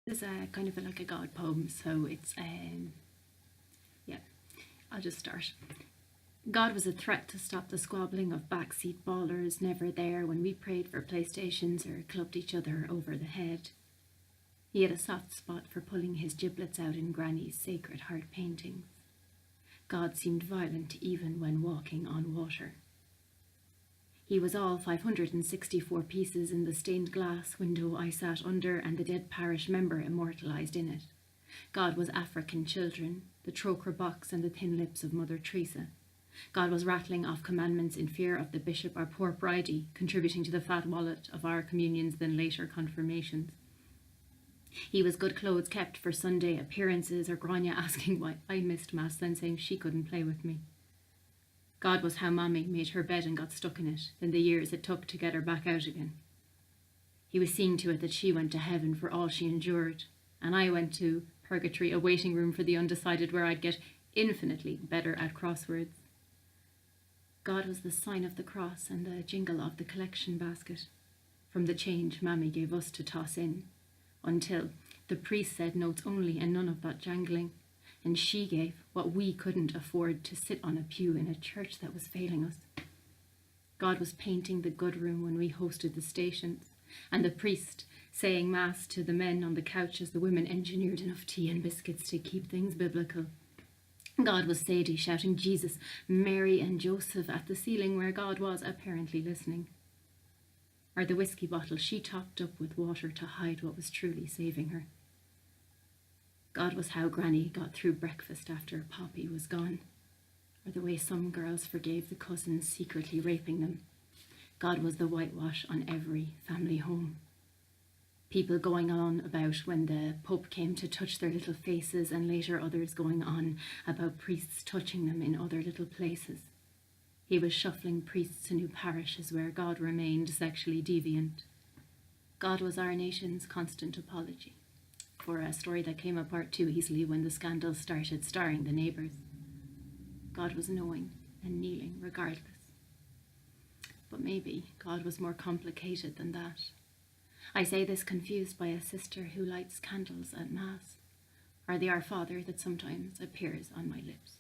This is kind of like a God poem, so it's, yeah, I'll just start. God was a threat to stop the squabbling of backseat ballers, never there when we prayed for PlayStations or clubbed each other over the head. He had a soft spot for pulling his giblets out in Granny's Sacred Heart paintings. God seemed violent even when walking on water. He was all 564 pieces in the stained glass window I sat under and the dead parish member immortalised in it. God was African children, the trochra box and the thin lips of Mother Teresa. God was rattling off commandments in fear of the bishop or poor bridie, contributing to the fat wallet of our communions than later confirmations. He was good clothes kept for Sunday appearances, or Grania asking why I missed Mass, then saying she couldn't play with me. God was how Mommy made her bed and got stuck in it, than the years it took to get her back out again. He was seeing to it that she went to heaven for all she endured, and I went to purgatory, a waiting room for the undecided where I'd get infinitely better at crosswords. God was the sign of the cross and the jingle of the collection basket, from the change Mammy gave us to toss in, until the priest said notes only and none of that jangling, and she gave what we couldn't afford to sit on a pew in a church that was failing us. God was painting the good room when we hosted the stations, and the priest saying Mass to the men on the couch as the women engineered enough tea and biscuits to keep things biblical. God was Sadie shouting Jesus, Mary and Joseph at the ceiling where God was apparently listening. Or the whiskey bottle she topped up with water to hide what was truly saving her. God was how Granny got through breakfast after Poppy was gone, or the way some girls forgave the cousins secretly raping them. God was the whitewash on every family home. People going on about when the Pope came to touch their little faces, and later others going on about priests touching them in other little places. He was shuffling priests to new parishes where God remained sexually deviant. God was our nation's constant apology for a story that came apart too easily when the scandal started starring the neighbours. God was knowing and kneeling regardless. But maybe God was more complicated than that. I say this confused by a sister who lights candles at Mass, or the Our Father that sometimes appears on my lips.